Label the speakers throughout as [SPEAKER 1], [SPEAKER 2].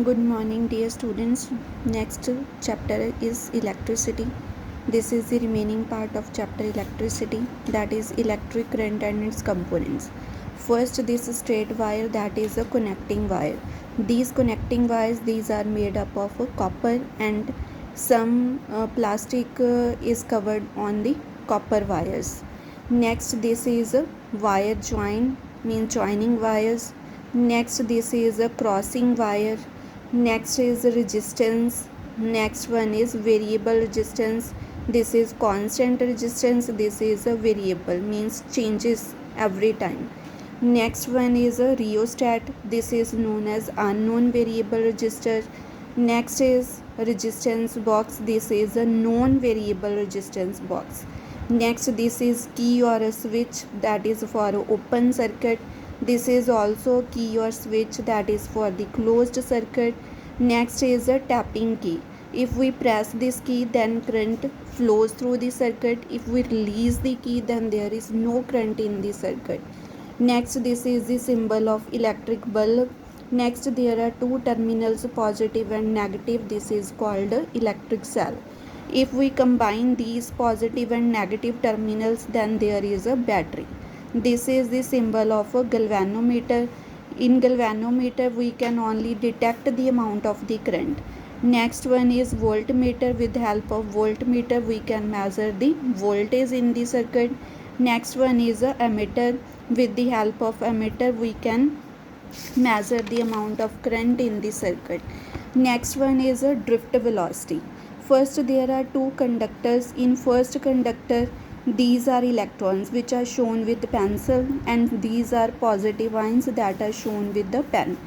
[SPEAKER 1] Good morning, dear students. Next chapter is electricity. This is the remaining part of chapter electricity, that is electric current and its components. First, this straight wire, that is a connecting wire. These connecting wires, these are made up of copper, and some plastic is covered on the copper wires. Next, this is a wire join, means joining wires. Next, this is a crossing wire. Next is resistance. Next one is variable resistance. This is constant resistance. This is a variable, means changes every time. Next one is a rheostat. This is known as unknown variable resistor. Next is resistance box. This is a known variable resistance box. Next, this is key or a switch, that is for open circuit. This is also key or switch, that is for the closed circuit. Next is a tapping key. If we press this key, then current flows through the circuit. If we release the key, then there is no current in the circuit. Next, this is the symbol of electric bulb. Next, there are two terminals, positive and negative. This is called electric cell. If we combine these positive and negative terminals, then there is a battery. This is the symbol of a galvanometer. In galvanometer, we can only detect the amount of the current. Next one is voltmeter. With the help of voltmeter, we can measure the voltage in the circuit. Next one is a ammeter. With the help of ammeter, we can measure the amount of current in the circuit. Next one is a drift velocity. First, there are two conductors. In first conductor, these are electrons which are shown with pencil, and these are positive ions that are shown with the pen.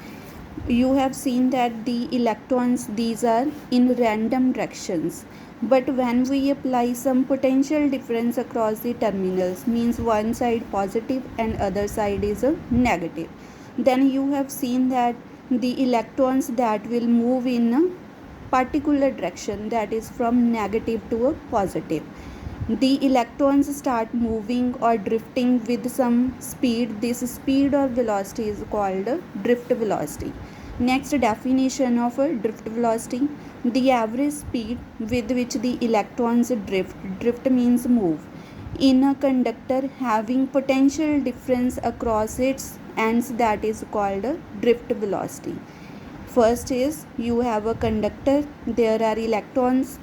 [SPEAKER 1] You have seen that the electrons, these are in random directions, but when we apply some potential difference across the terminals, means one side positive and other side is a negative, then you have seen that the electrons that will move in a particular direction, that is from negative to a positive. The electrons start moving or drifting with some speed. This speed or velocity is called drift velocity. Next definition of a drift velocity: the average speed with which the electrons drift. Drift means move in a conductor having potential difference across its ends, that is called drift velocity. First is, you have a conductor, there are electrons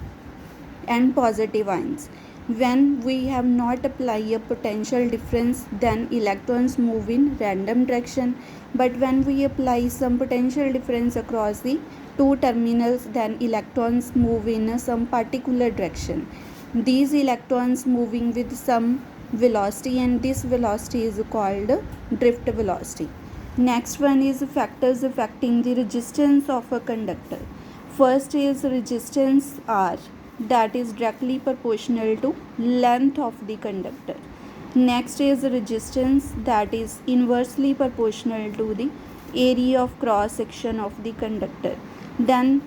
[SPEAKER 1] and positive ions. When we have not applied a potential difference, then electrons move in random direction, but when we apply some potential difference across the two terminals, then electrons move in some particular direction. These electrons moving with some velocity, and this velocity is called drift velocity. Next one is factors affecting the resistance of a conductor. First is resistance R, that is directly proportional to length of the conductor. Next is resistance, that is inversely proportional to the area of cross section of the conductor. Then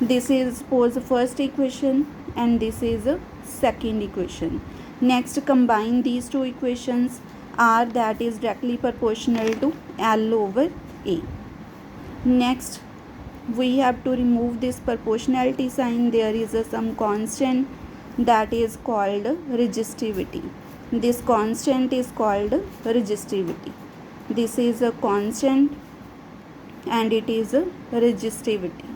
[SPEAKER 1] this is suppose first equation, and this is a second equation. Next, combine these two equations. R, that is directly proportional to L over A. Next, we have to remove this proportionality sign. There is some constant that is called resistivity. This constant is called resistivity. This is a constant and it is a resistivity.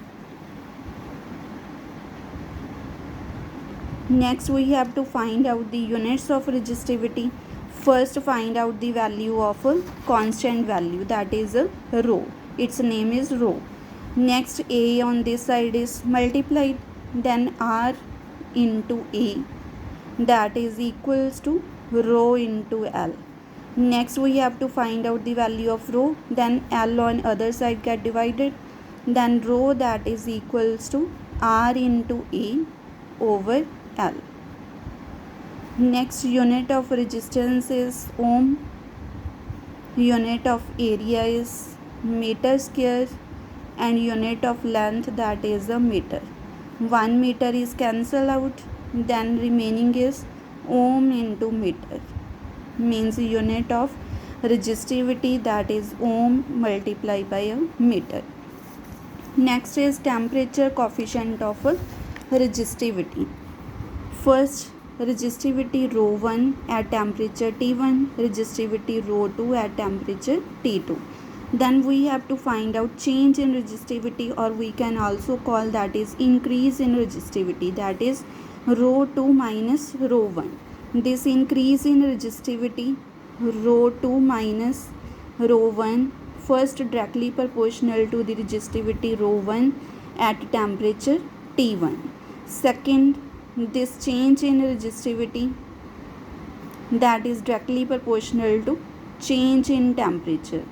[SPEAKER 1] Next, we have to find out the units of resistivity. First, find out the value of a constant value, that is rho. Its name is rho. Next, A on this side is multiplied, then R into A, that is equals to rho into L. Next, we have to find out the value of rho, then L on other side get divided, then rho, that is equals to R into A over L. Next, unit of resistance is ohm, unit of area is meter square, and unit of length, that is a meter. 1 meter is cancelled out, then remaining is ohm into meter, means unit of resistivity, that is ohm multiplied by a meter. Next is temperature coefficient of resistivity. First, resistivity ρ1 at temperature T1, resistivity ρ2 at temperature T2. Then we have to find out change in resistivity, or we can also call that is increase in resistivity, that is ρ2 minus ρ1. This increase in resistivity ρ2 minus ρ1 first directly proportional to the resistivity ρ1 at temperature T1. Second, this change in resistivity that is directly proportional to change in temperature,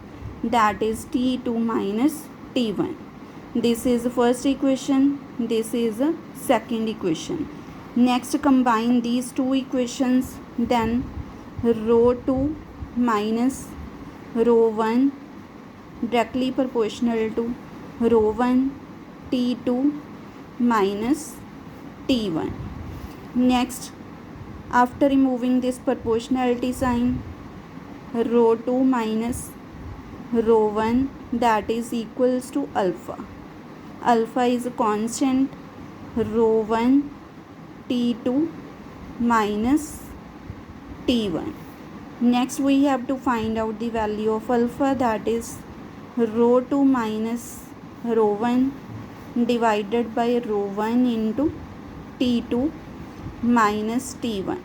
[SPEAKER 1] that is T2 minus T1. This is the first equation, this is the second equation. Next, combine these two equations, then ρ2 minus ρ1 directly proportional to ρ1 T2 minus T1. Next, after removing this proportionality sign, ρ2 minus ρ1 that is equals to alpha. Alpha is a constant, ρ1 T2 minus T1. Next, we have to find out the value of alpha, that is ρ2 minus ρ1 divided by ρ1 into T2 minus T1.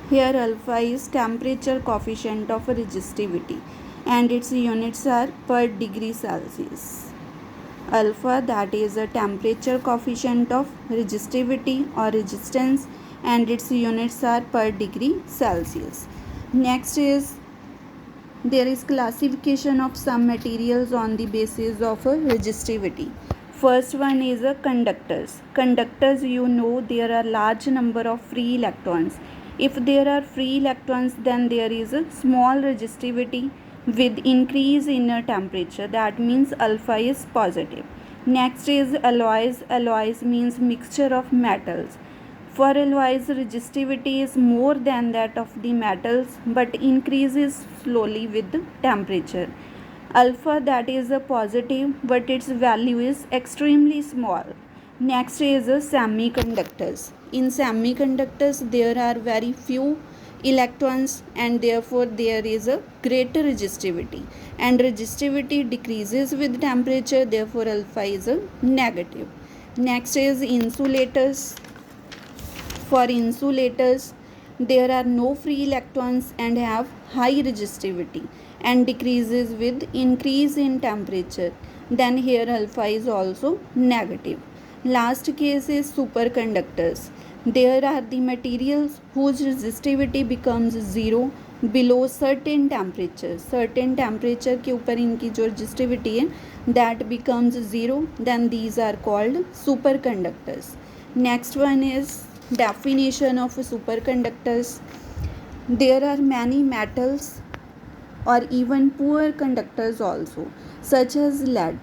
[SPEAKER 1] Here alpha is temperature coefficient of resistivity and its units are per degree Celsius. Alpha, that is a temperature coefficient of resistivity or resistance, and its units are per degree Celsius. Next is there is classification of some materials on the basis of resistivity. First one is conductors. Conductors, you know, there are large number of free electrons. If there are free electrons, then there is a small resistivity with increase in temperature, that means alpha is positive. Next is alloys. Alloys means mixture of metals. For alloys, resistivity is more than that of the metals but increases slowly with temperature. Alpha, that is a positive, but its value is extremely small. Next is semiconductors. In semiconductors, there are very few electrons and therefore there is a greater resistivity, and resistivity decreases with temperature, therefore alpha is a negative. Next is insulators. For insulators, there are no free electrons and have high resistivity and decreases with increase in temperature. Then here alpha is also negative. Last case is superconductors. There are the materials whose resistivity becomes zero below certain temperature. Certain temperature के ऊपर इनकी जो resistivity है that becomes zero, then these are called superconductors. Next one is definition of superconductors. There are many metals or even poor conductors also, such as lead,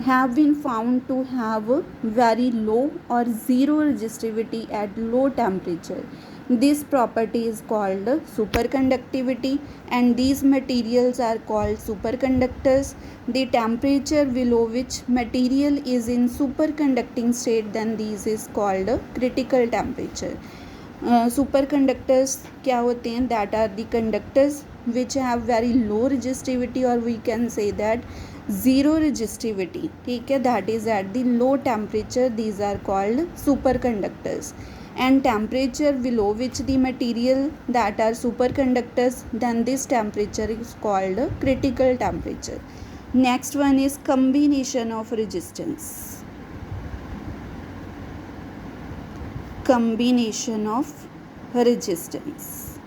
[SPEAKER 1] have been found to have very low or zero resistivity at low temperature. This property is called superconductivity, and these materials are called superconductors. The temperature below which material is in superconducting state, then this is called critical temperature. Superconductors क्या होते हैं? That are the conductors which have very low resistivity, or we can say that zero resistivity. ठीक है, that is at the low temperature. These are called superconductors. And temperature below which the material that are superconductors, then this temperature is called critical temperature. Next one is combination of resistance. Combination of resistance.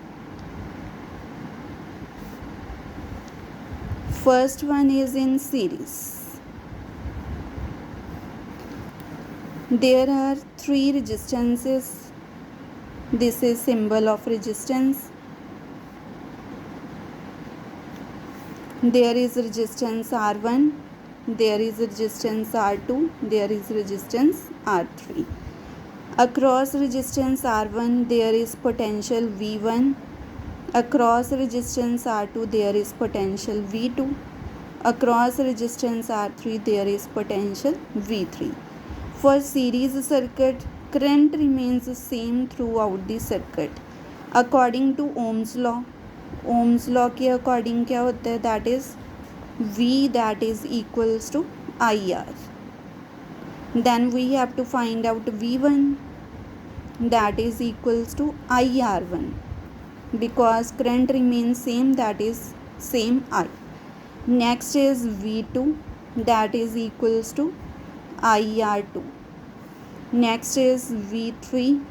[SPEAKER 1] First one is in series. There are three resistances. This is symbol of resistance. There is resistance R1, there is resistance R2, there is resistance R3. Across resistance R1 there is potential V1. Across resistance R2 there is potential V2. Across resistance R3 there is potential V3. For series circuit, current remains the same throughout the circuit. According to Ohm's law के according क्या होता है, that is V that is equals to IR. Then we have to find out V1 that is equals to IR1 because current remains same, that is same I. Next is V2 that is equals to IR2. Next is V3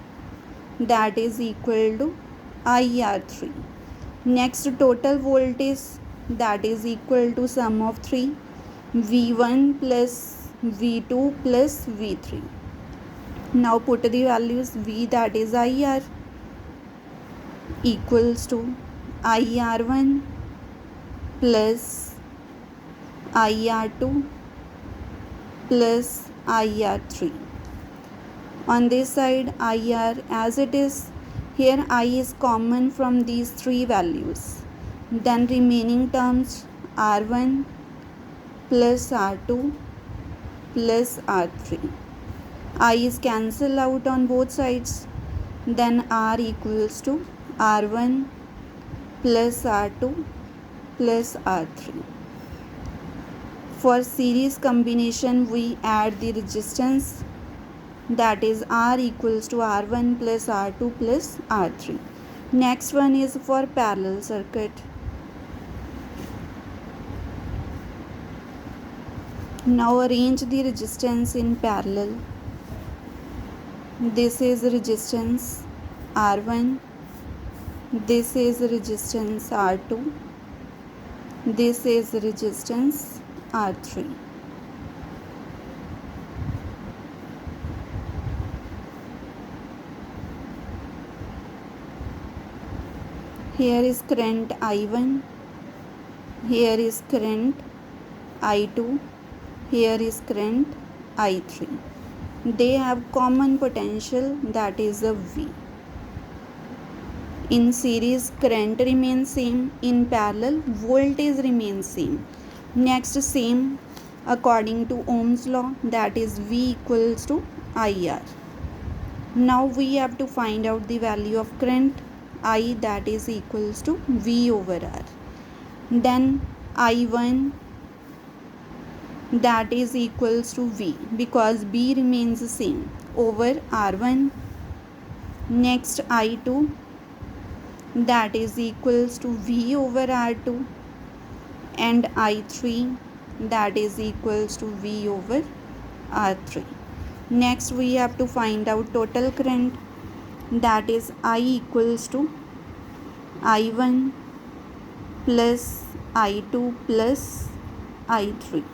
[SPEAKER 1] that is equal to IR3. Next, total voltage that is equal to sum of 3 V1 plus V2 plus V3. Now put the values. V that is IR equals to IR1 plus IR2 plus IR3. On this side IR as it is. Here I is common from these three values. Then remaining terms R1 plus R2 plus R3. I is cancel out on both sides. Then R equals to R1 plus R2 plus R3. For series combination we add the resistance, that is R equals to R1 plus R2 plus R3. Next one is for parallel circuit. Now arrange the resistance in parallel. This is resistance R1, this is resistance R2, this is resistance R3. Here is current I1, here is current I2, here is current I3. They have common potential, that is a V. In series current remains same, in parallel voltage remains same. Next, same according to Ohm's law, that is V equals to IR. Now we have to find out the value of current I, that is equals to V over R. Then I1 that is equals to V because B remains the same over R1. Next I2 that is equals to V over R2 and I3 that is equals to V over R3. Next we have to find out total current, that is I equals to I1 plus I2 plus I3.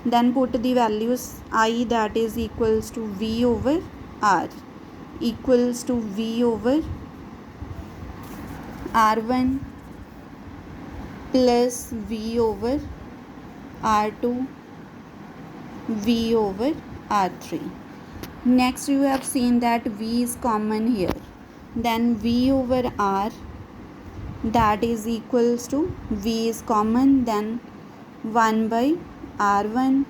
[SPEAKER 1] Then put the values. I that is equals to V over R equals to V over R1 plus V over R2 V over R3. Next you have seen that V is common here. Then V over R that is equals to V is common, then 1 by R1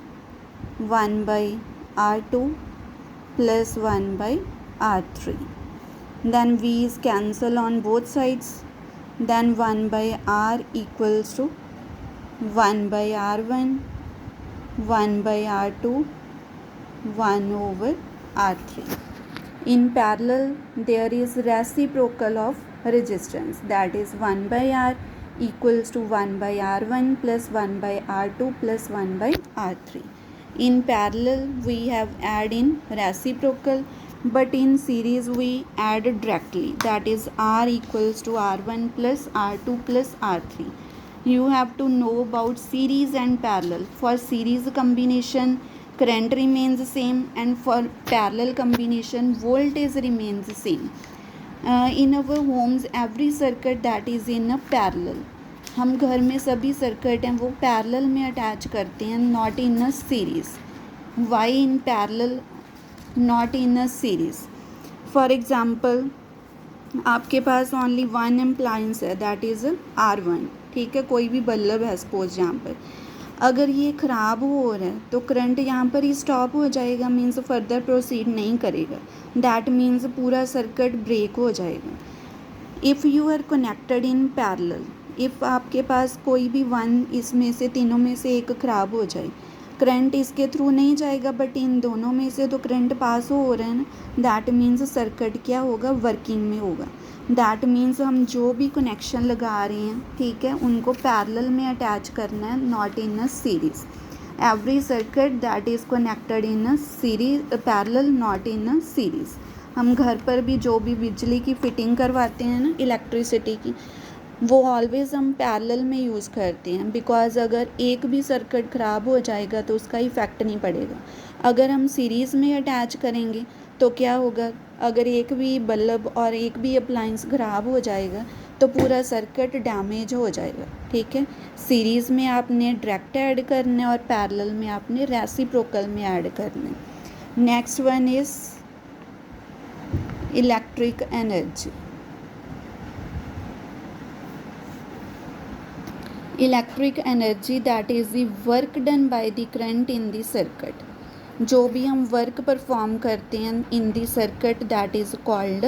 [SPEAKER 1] 1 by R2 plus 1 by R3. Then V is cancel on both sides. Then 1 by R equals to 1 by R1 1 by R2 1 over R3. In parallel there is reciprocal of resistance, that is 1 by R equals to 1 by R1 plus 1 by R2 plus 1 by R3. In parallel we have add in reciprocal, but in series we add directly, that is R equals to R1 plus R2 plus R3. You have to know about series and parallel. For series combination current remains the same, and for parallel combination voltage remains the same. In our homes every circuit that is in a parallel, हम घर में सभी circuit हैं वो parallel में attach करते हैं, not in a series. Why in parallel not in a series? For example आपके पास ओनली वन एम्प्लायंस है, दैट इज़ R1. ठीक है, कोई भी बल्ब है सपोज यहाँ पर. अगर ये ख़राब हो रहा है तो करंट यहाँ पर ही स्टॉप हो जाएगा, मीन्स फर्दर प्रोसीड नहीं करेगा, दैट मीन्स पूरा सर्किट ब्रेक हो जाएगा। If you are connected in parallel, if आपके पास कोई भी वन इसमें से तीनों में से एक ख़राब हो जाए, करंट इसके थ्रू नहीं जाएगा बट इन दोनों में से तो करंट पास हो रहा है ना, दैट मीन्स सर्किट क्या होगा, वर्किंग में होगा। दैट मीन्स हम जो भी कनेक्शन लगा रहे हैं, ठीक है, उनको पैरेलल में अटैच करना है, not in a series. Every circuit that is connected in a series parallel, not in a series. हम घर पर भी जो भी बिजली की फिटिंग करवाते हैं ना, इलेक्ट्रिसिटी की, वो ऑलवेज़ हम पैरेलल में यूज़ करते हैं, बिकॉज़ अगर एक भी सर्किट ख़राब हो जाएगा तो उसका इफ़ेक्ट नहीं पड़ेगा। अगर हम सीरीज़ में अटैच करेंगे तो क्या होगा, अगर एक भी बल्ब और एक भी अप्लायंस ख़राब हो जाएगा तो पूरा सर्किट डैमेज हो जाएगा, ठीक है। सीरीज़ में आपने डायरेक्ट ऐड करना है और पैरेलल में आपने रेसिप्रोकल में ऐड करना है। Next one is electric energy. Electric energy that is the work done by the current in the circuit. जो भी हम वर्क परफॉर्म करते हैं in the circuit that is called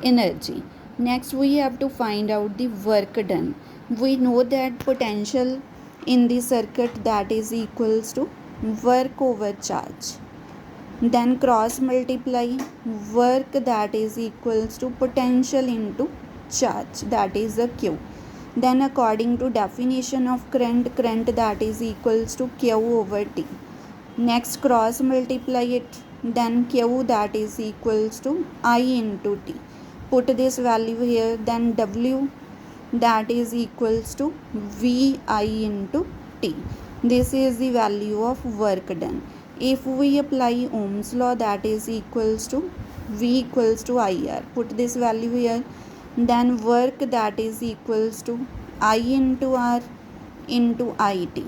[SPEAKER 1] energy. Next we have to find out the work done. We know that potential in the circuit that is equals to work over charge. Then cross multiply work that is equals to potential into charge, that is a Q. Then according to definition of current, current that is equals to Q over T. Next cross multiply it, then Q that is equals to I into T. Put this value here, then W that is equals to VI into T. This is the value of work done. If we apply Ohm's law, that is equals to V equals to IR. Put this value here. Then work that is equals to I into R into IT.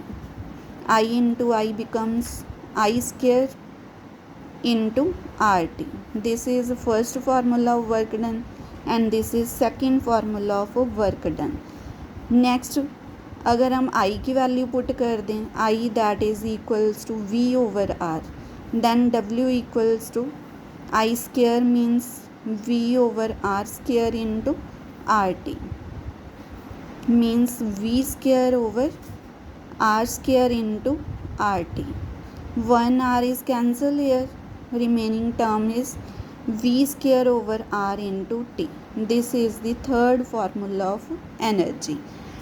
[SPEAKER 1] I into I becomes I square into RT. This is first formula of work done and this is second formula of work done. Next, अगर हम I की value put कर दें, I that is equals to V over R, then W equals to I square means V over R square into RT means V square over R square into RT. 1 R is cancelled here, remaining term is V square over R into T. This is the third formula of energy.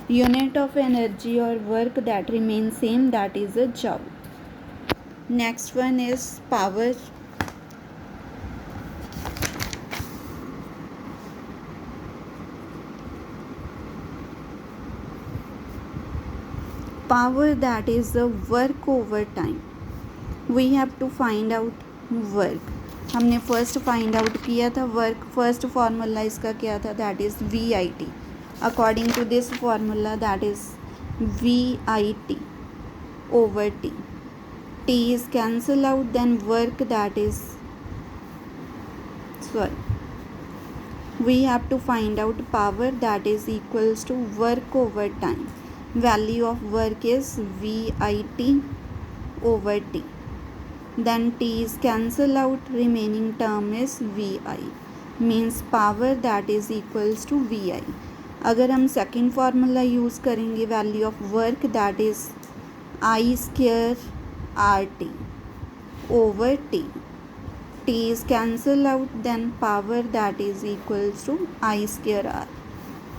[SPEAKER 1] Unit of energy or work that remains same, that is a joule. Next one is power. Power that is the work over time. We have to find out work. हमने first find out किया था work, first formula इसका क्या था, that is VIT. According to this formula that is VIT over T. T is cancel out, then work that is, we have to find out power that is equals to work over time. Value of work is VIT over T. Then T is cancel out, remaining term is VI, means power that is equals to VI. अगर हम second formula use करेंगे, value of work that is I square RT over T. T is cancel out, then power that is equals to I square R.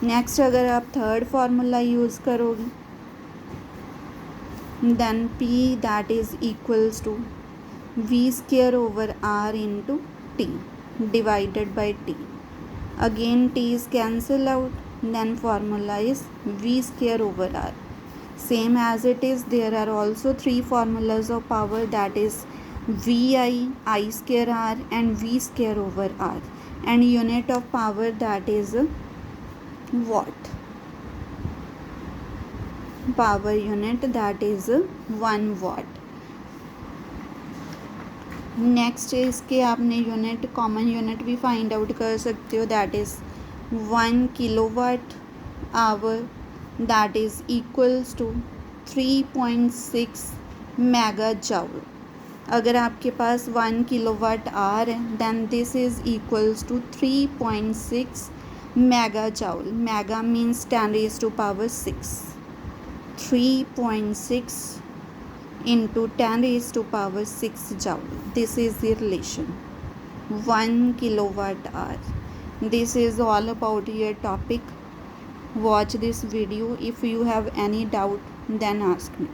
[SPEAKER 1] Next अगर आप third formula use करोगे, then P that is equals to V square over R into T divided by T. Again T is cancel out, then formula is V square over R. Same as it is, there are also three formulas of power, that is VI, I square R and V square over R, and unit of power that is watt. Power unit that is 1 watt. Next इसके आपने unit, common unit भी find out कर सकते हो, that is 1 kilowatt hour, that is equals to 3.6 mega joule. अगर आपके पास 1 kilowatt hour है then this is equals to 3.6 mega joule. Mega means 10 raised to power 6। 3.6 into 10 raised to power 6 joule. This is the relation 1 kilowatt hour. This is all about your topic. Watch this video. If you have any doubt then ask me.